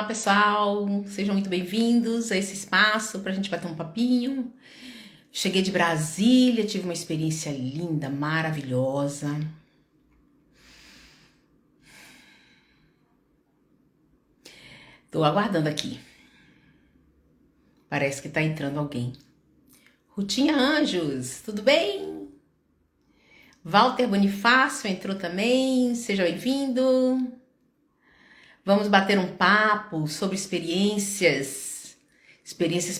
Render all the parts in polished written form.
Olá pessoal, sejam muito bem-vindos a esse espaço para a gente bater um papinho. Cheguei de Brasília, tive uma experiência linda, maravilhosa. Tô aguardando aqui. Parece que tá entrando alguém. Rutinha Anjos, tudo bem? Walter Bonifácio entrou também, seja bem-vindo. Vamos bater um papo sobre experiências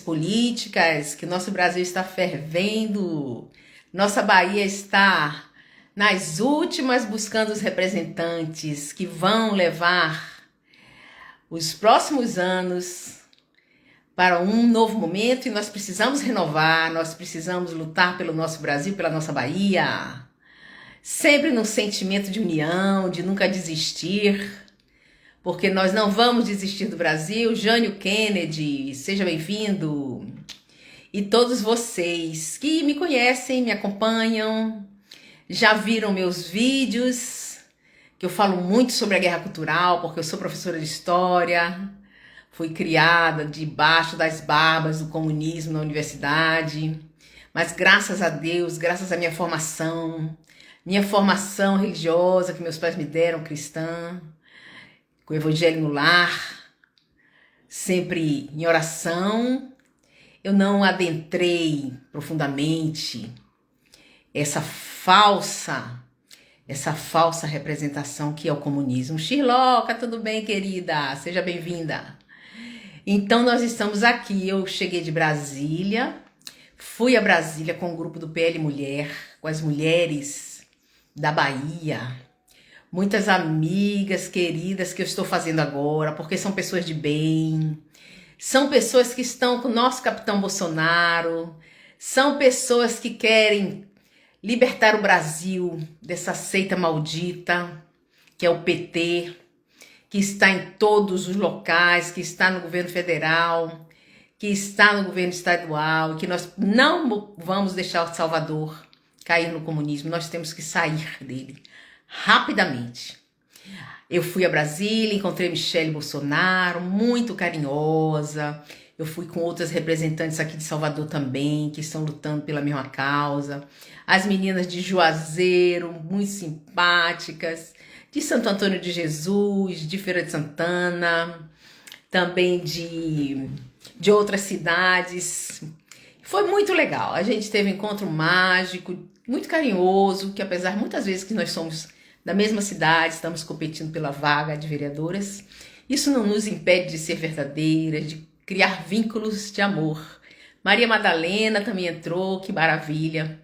políticas, que nosso Brasil está fervendo. Nossa Bahia está nas últimas buscando os representantes que vão levar os próximos anos para um novo momento e nós precisamos renovar, nós precisamos lutar pelo nosso Brasil, pela nossa Bahia. Sempre num sentimento de união, de nunca desistir. Porque nós não vamos desistir do Brasil. Jânio Kennedy, seja bem-vindo. E todos vocês que me conhecem, me acompanham, já viram meus vídeos, que eu falo muito sobre a guerra cultural, porque eu sou professora de história, fui criada debaixo das barbas do comunismo na universidade, mas graças a Deus, graças à minha formação religiosa que meus pais me deram, cristã, com o evangelho no lar, sempre em oração, eu não adentrei profundamente essa falsa representação que é o comunismo. Shirloca, tudo bem, querida? Seja bem-vinda. Então, nós estamos aqui, eu cheguei de Brasília, fui a Brasília com o grupo do PL Mulher, com as mulheres da Bahia, muitas amigas queridas que eu estou fazendo agora, porque são pessoas de bem, são pessoas que estão com o nosso capitão Bolsonaro, são pessoas que querem libertar o Brasil dessa seita maldita, que é o PT, que está em todos os locais, que está no governo federal, que está no governo estadual, e que nós não vamos deixar o Salvador cair no comunismo, nós temos que sair dele rapidamente. Eu fui a Brasília, encontrei Michele Bolsonaro, muito carinhosa. Eu fui com outras representantes aqui de Salvador também, que estão lutando pela mesma causa. As meninas de Juazeiro, muito simpáticas, de Santo Antônio de Jesus, de Feira de Santana, também de outras cidades. Foi muito legal. A gente teve um encontro mágico, muito carinhoso, que apesar muitas vezes que nós somos da mesma cidade, estamos competindo pela vaga de vereadoras, isso não nos impede de ser verdadeiras, de criar vínculos de amor. Maria Madalena também entrou, que maravilha.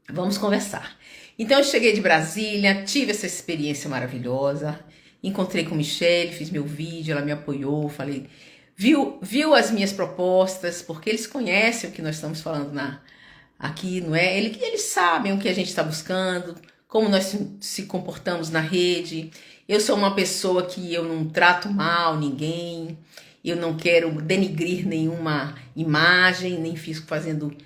Vamos conversar. Então eu cheguei de Brasília, tive essa experiência maravilhosa, encontrei com Michele, fiz meu vídeo, ela me apoiou, falei, viu as minhas propostas, porque eles conhecem o que nós estamos falando aqui, não é? Eles sabem o que a gente está buscando, como nós se comportamos na rede. Eu sou uma pessoa que eu não trato mal ninguém, eu não quero denigrir nenhuma imagem, nem fico fazendo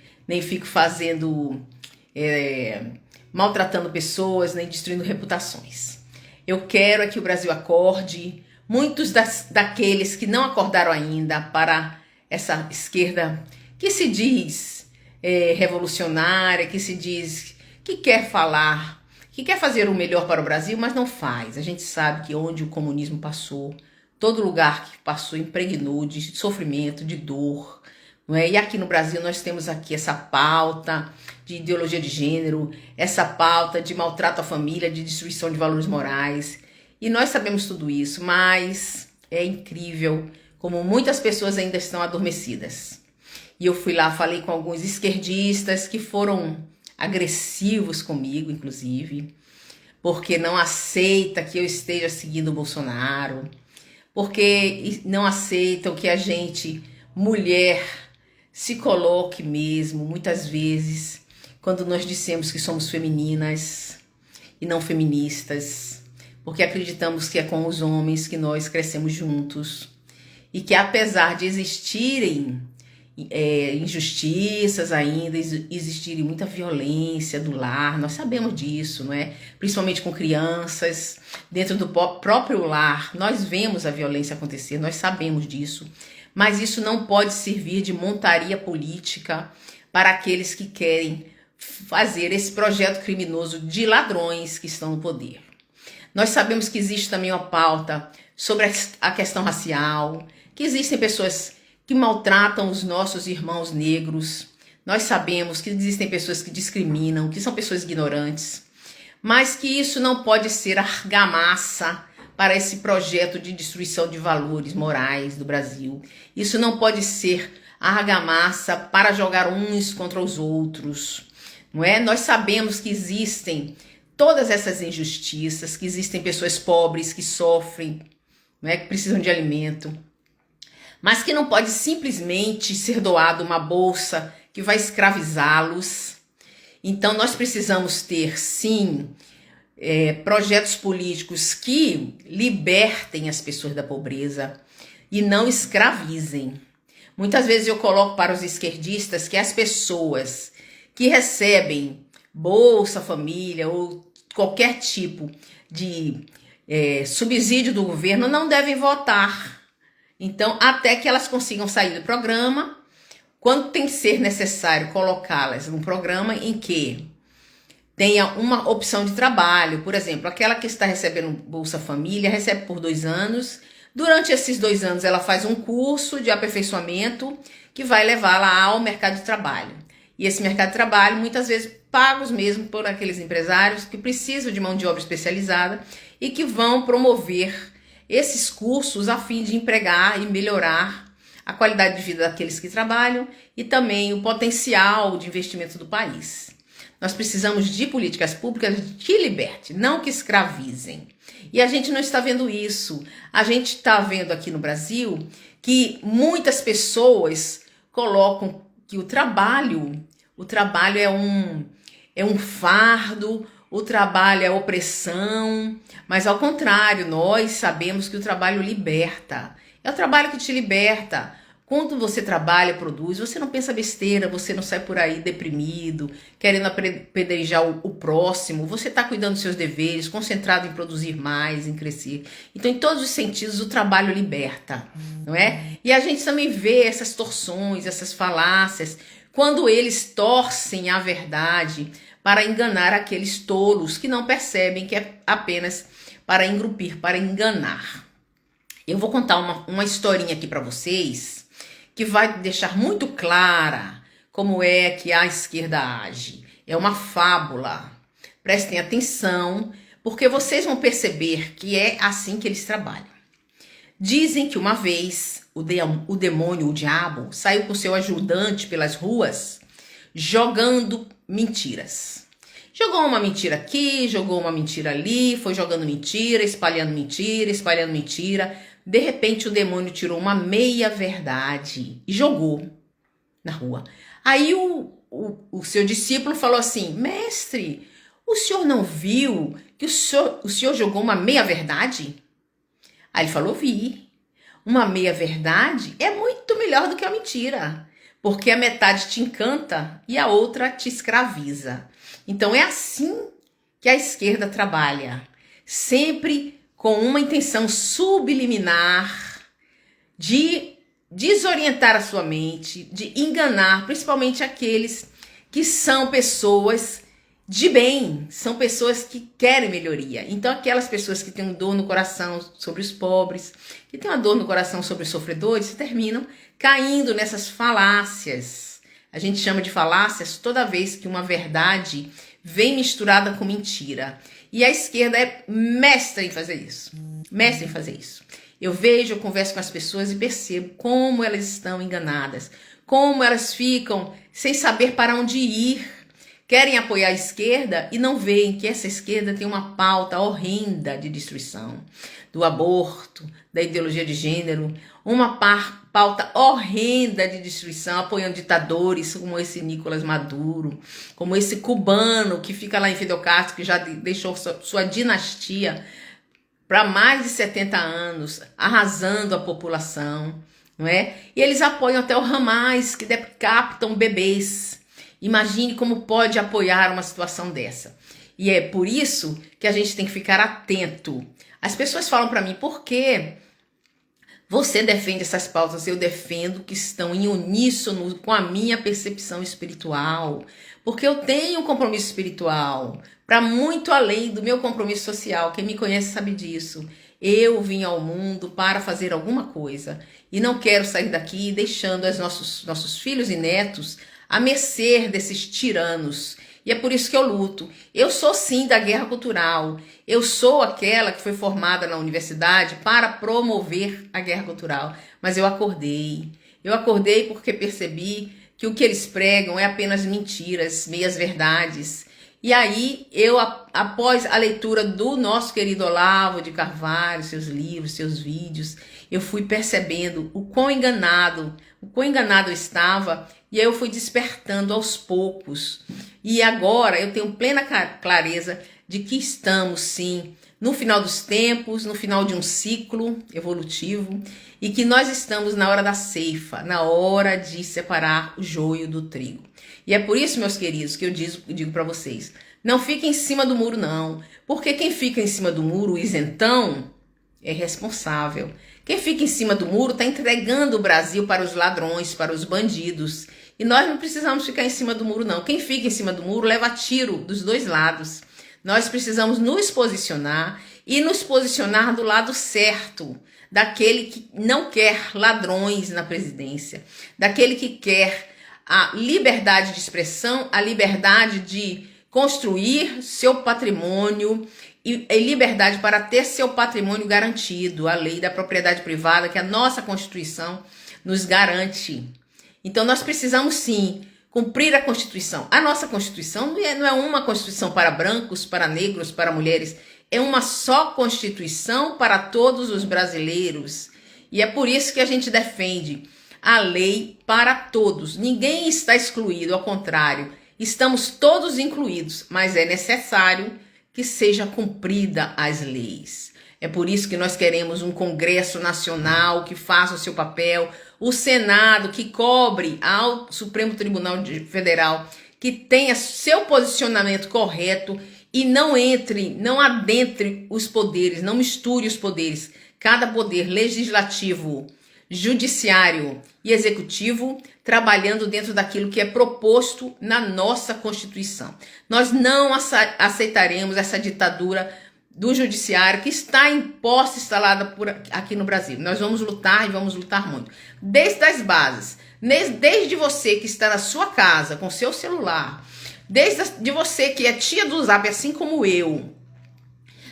maltratando pessoas, nem destruindo reputações. Eu quero é que o Brasil acorde. Muitos daqueles que não acordaram ainda para essa esquerda que se diz revolucionária, que se diz que quer falar, que quer fazer o melhor para o Brasil, mas não faz. A gente sabe que onde o comunismo passou, todo lugar que passou impregnou de sofrimento, de dor, não é? E aqui no Brasil nós temos aqui essa pauta de ideologia de gênero, essa pauta de maltrato à família, de destruição de valores morais. E nós sabemos tudo isso, mas é incrível como muitas pessoas ainda estão adormecidas. E eu fui lá, falei com alguns esquerdistas que foram agressivos comigo, inclusive, porque não aceita que eu esteja seguindo o Bolsonaro, porque não aceitam que a gente, mulher, se coloque mesmo, muitas vezes, quando nós dissemos que somos femininas e não feministas, porque acreditamos que é com os homens que nós crescemos juntos e que apesar de existirem injustiças ainda, existirem muita violência do lar, nós sabemos disso, não é? Principalmente com crianças, dentro do próprio lar, nós vemos a violência acontecer, nós sabemos disso, mas isso não pode servir de montaria política para aqueles que querem fazer esse projeto criminoso de ladrões que estão no poder. Nós sabemos que existe também uma pauta sobre a questão racial, que existem pessoas que maltratam os nossos irmãos negros. Nós sabemos que existem pessoas que discriminam, que são pessoas ignorantes, mas que isso não pode ser argamassa para esse projeto de destruição de valores morais do Brasil. Isso não pode ser argamassa para jogar uns contra os outros, não é? Nós sabemos que existem todas essas injustiças, que existem pessoas pobres que sofrem, não é? Que precisam de alimento, mas que não pode simplesmente ser doado uma bolsa que vai escravizá-los. Então nós precisamos ter, sim, projetos políticos que libertem as pessoas da pobreza e não escravizem. Muitas vezes eu coloco para os esquerdistas que as pessoas que recebem Bolsa Família ou qualquer tipo de subsídio do governo não devem votar. Então, até que elas consigam sair do programa, quando tem que ser necessário colocá-las num programa em que tenha uma opção de trabalho, por exemplo, aquela que está recebendo Bolsa Família, recebe por 2 anos, durante esses 2 anos ela faz um curso de aperfeiçoamento que vai levá-la ao mercado de trabalho. E esse mercado de trabalho, muitas vezes, pagos mesmo por aqueles empresários que precisam de mão de obra especializada e que vão promover esses cursos a fim de empregar e melhorar a qualidade de vida daqueles que trabalham e também o potencial de investimento do país. Nós precisamos de políticas públicas que libertem, não que escravizem. E a gente não está vendo isso. A gente está vendo aqui no Brasil que muitas pessoas colocam que o trabalho é um fardo, o trabalho é opressão, mas ao contrário, nós sabemos que o trabalho liberta. É o trabalho que te liberta. Quando você trabalha, produz, você não pensa besteira, você não sai por aí deprimido, querendo apedrejar o próximo, você está cuidando dos seus deveres, concentrado em produzir mais, em crescer. Então, em todos os sentidos, o trabalho liberta, não é? E a gente também vê essas torções, essas falácias, quando eles torcem a verdade para enganar aqueles tolos que não percebem que é apenas para engrupir, para enganar. Eu vou contar uma historinha aqui para vocês que vai deixar muito clara como é que a esquerda age. É uma fábula. Prestem atenção, porque vocês vão perceber que é assim que eles trabalham. Dizem que uma vez o demônio, o diabo, saiu com seu ajudante pelas ruas jogando mentiras. Jogou uma mentira aqui, jogou uma mentira ali, foi jogando mentira, espalhando mentira, espalhando mentira. De repente o demônio tirou uma meia verdade e jogou na rua. Aí o seu discípulo falou assim: mestre, o senhor não viu que o senhor jogou uma meia verdade? Aí ele falou: vi. Uma meia verdade é muito melhor do que a mentira, porque a metade te encanta e a outra te escraviza. Então é assim que a esquerda trabalha, sempre com uma intenção subliminar de desorientar a sua mente, de enganar principalmente aqueles que são pessoas de bem, são pessoas que querem melhoria. Então aquelas pessoas que têm dor no coração sobre os pobres, que têm uma dor no coração sobre os sofredores, terminam caindo nessas falácias. A gente chama de falácias toda vez que uma verdade vem misturada com mentira. E a esquerda é mestra em fazer isso. Mestra em fazer isso. Eu vejo, eu converso com as pessoas e percebo como elas estão enganadas, como elas ficam sem saber para onde ir. Querem apoiar a esquerda e não veem que essa esquerda tem uma pauta horrenda de destruição do aborto, da ideologia de gênero, uma pauta horrenda de destruição, apoiando ditadores como esse Nicolás Maduro, como esse cubano que fica lá em Fidel Castro, que já deixou sua dinastia para mais de 70 anos, arrasando a população. não é? E eles apoiam até o Hamas, que decapitam bebês. Imagine como pode apoiar uma situação dessa. E é por isso que a gente tem que ficar atento. As pessoas falam para mim, por que você defende essas pautas? Eu defendo que estão em uníssono com a minha percepção espiritual. Porque eu tenho um compromisso espiritual para muito além do meu compromisso social. Quem me conhece sabe disso. Eu vim ao mundo para fazer alguma coisa. E não quero sair daqui deixando os nossos filhos e netos à mercê desses tiranos. E é por isso que eu luto. Eu sou sim da guerra cultural. Eu sou aquela que foi formada na universidade para promover a guerra cultural. Mas eu acordei. Eu acordei porque percebi que o que eles pregam é apenas mentiras, meias verdades. E aí, após a leitura do nosso querido Olavo de Carvalho, seus livros, seus vídeos, eu fui percebendo o quão enganado eu estava, e aí eu fui despertando aos poucos. E agora eu tenho plena clareza de que estamos, sim, no final dos tempos, no final de um ciclo evolutivo, e que nós estamos na hora da ceifa, na hora de separar o joio do trigo. E é por isso, meus queridos, que eu digo para vocês, não fiquem em cima do muro, não. Porque quem fica em cima do muro, o isentão, é responsável. Quem fica em cima do muro está entregando o Brasil para os ladrões, para os bandidos. E nós não precisamos ficar em cima do muro, não. Quem fica em cima do muro leva tiro dos dois lados. Nós precisamos nos posicionar e nos posicionar do lado certo, daquele que não quer ladrões na presidência, daquele que quer a liberdade de expressão, a liberdade de construir seu patrimônio e liberdade para ter seu patrimônio garantido, a lei da propriedade privada que a nossa Constituição nos garante. Então nós precisamos sim cumprir a Constituição. A nossa Constituição não é uma Constituição para brancos, para negros, para mulheres, é uma só Constituição para todos os brasileiros. E é por isso que a gente defende a lei para todos. Ninguém está excluído, ao contrário, estamos todos incluídos, mas é necessário que seja cumprida as leis. É por isso que nós queremos um Congresso Nacional que faça o seu papel, o Senado que cobre ao Supremo Tribunal Federal, que tenha seu posicionamento correto e não adentre os poderes, não misture os poderes. Cada poder legislativo, judiciário e executivo trabalhando dentro daquilo que é proposto na nossa Constituição. Nós não aceitaremos essa ditadura do judiciário que está imposta, instalada aqui no Brasil. Nós vamos lutar e vamos lutar muito. Desde as bases, desde você que está na sua casa com seu celular, desde você que é tia do Zap, assim como eu,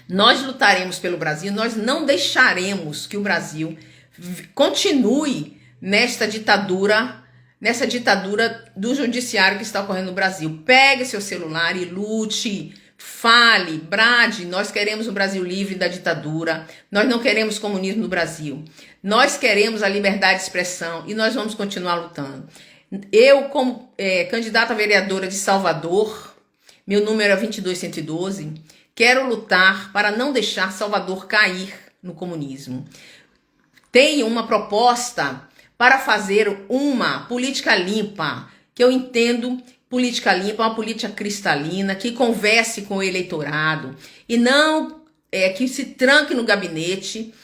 nós lutaremos pelo Brasil, nós não deixaremos que o Brasil continue nessa ditadura do judiciário que está ocorrendo no Brasil. Pegue seu celular e lute, fale, brade. Nós queremos o Brasil livre da ditadura, nós não queremos comunismo no Brasil, nós queremos a liberdade de expressão e nós vamos continuar lutando. Eu, como candidata a vereadora de Salvador, meu número é 22112, quero lutar para não deixar Salvador cair no comunismo. Tenho uma proposta para fazer uma política limpa, que eu entendo política limpa, uma política cristalina, que converse com o eleitorado e não que se tranque no gabinete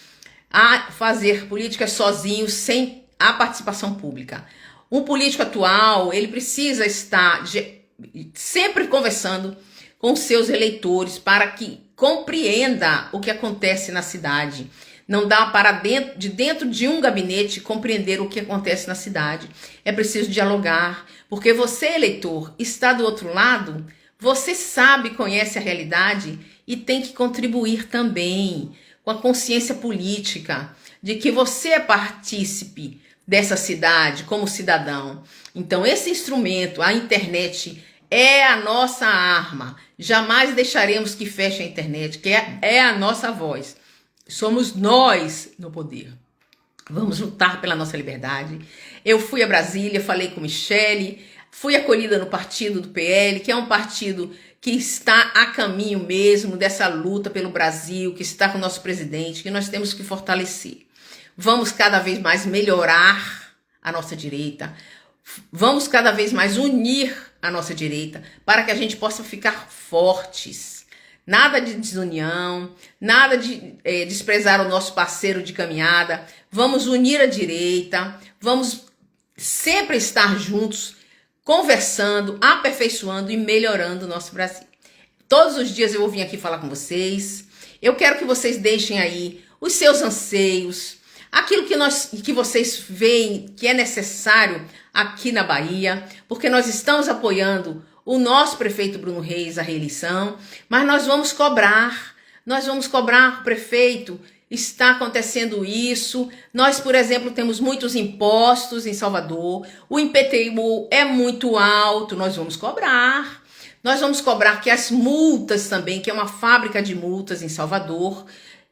a fazer políticas sozinho, sem a participação pública. Um político atual, ele precisa estar sempre conversando com seus eleitores para que compreenda o que acontece na cidade. Não dá para dentro de um gabinete compreender o que acontece na cidade. É preciso dialogar, porque você, eleitor, está do outro lado, você sabe, conhece a realidade e tem que contribuir também com a consciência política de que você é partícipe dessa cidade como cidadão. Então, esse instrumento, a internet, é a nossa arma. Jamais deixaremos que feche a internet, que é a nossa voz. Somos nós no poder. Vamos lutar pela nossa liberdade. Eu fui a Brasília, falei com Michele, fui acolhida no partido do PL, que é um partido que está a caminho mesmo dessa luta pelo Brasil, que está com o nosso presidente, que nós temos que fortalecer. vamos cada vez mais melhorar a nossa direita, vamos cada vez mais unir a nossa direita para que a gente possa ficar fortes. Nada de desunião, nada de desprezar o nosso parceiro de caminhada. Vamos unir a direita, vamos sempre estar juntos, conversando, aperfeiçoando e melhorando o nosso Brasil. Todos os dias eu vou vir aqui falar com vocês. Eu quero que vocês deixem aí os seus anseios, aquilo que vocês veem que é necessário aqui na Bahia, porque nós estamos apoiando o nosso prefeito Bruno Reis, a reeleição, mas nós vamos cobrar o prefeito, está acontecendo isso. Nós, por exemplo, temos muitos impostos em Salvador, o IPTU é muito alto, nós vamos cobrar. Nós vamos cobrar que as multas também, que é uma fábrica de multas em Salvador,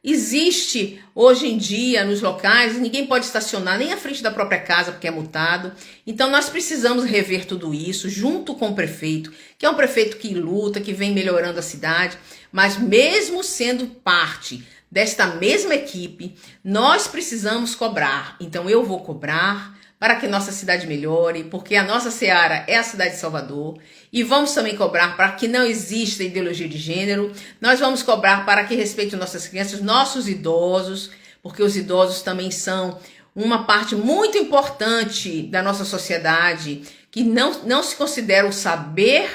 existe hoje em dia nos locais, ninguém pode estacionar nem à frente da própria casa porque é multado. Então nós precisamos rever tudo isso junto com o prefeito, que é um prefeito que luta, que vem melhorando a cidade, mas mesmo sendo parte desta mesma equipe, nós precisamos cobrar. Então eu vou cobrar para que nossa cidade melhore, porque a nossa seara é a cidade de Salvador, e vamos também cobrar para que não exista ideologia de gênero. Nós vamos cobrar para que respeitem nossas crianças, nossos idosos, porque os idosos também são uma parte muito importante da nossa sociedade, que não se considera o saber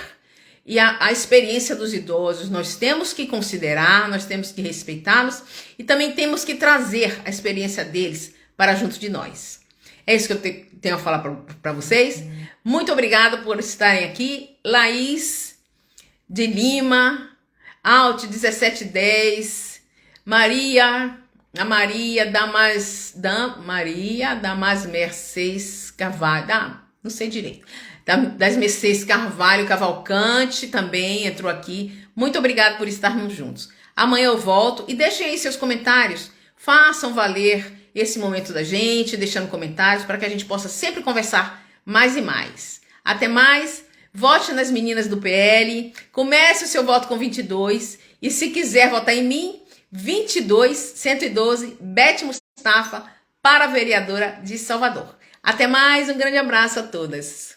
e a experiência dos idosos. Nós temos que considerar, nós temos que respeitá-los e também temos que trazer a experiência deles para junto de nós. É isso que eu tenho a falar para vocês. Muito obrigada por estarem aqui. Laís de Lima, Alt 1710, Maria Damas Mercedes Carvalho, não sei direito, das Mercedes Carvalho Cavalcante também entrou aqui. Muito obrigada por estarmos juntos. Amanhã eu volto e deixem aí seus comentários, façam valer esse momento da gente, deixando comentários para que a gente possa sempre conversar mais e mais. Até mais, vote nas meninas do PL, comece o seu voto com 22 e se quiser votar em mim, 22-112, Beth Mustafa para a vereadora de Salvador. Até mais, um grande abraço a todas.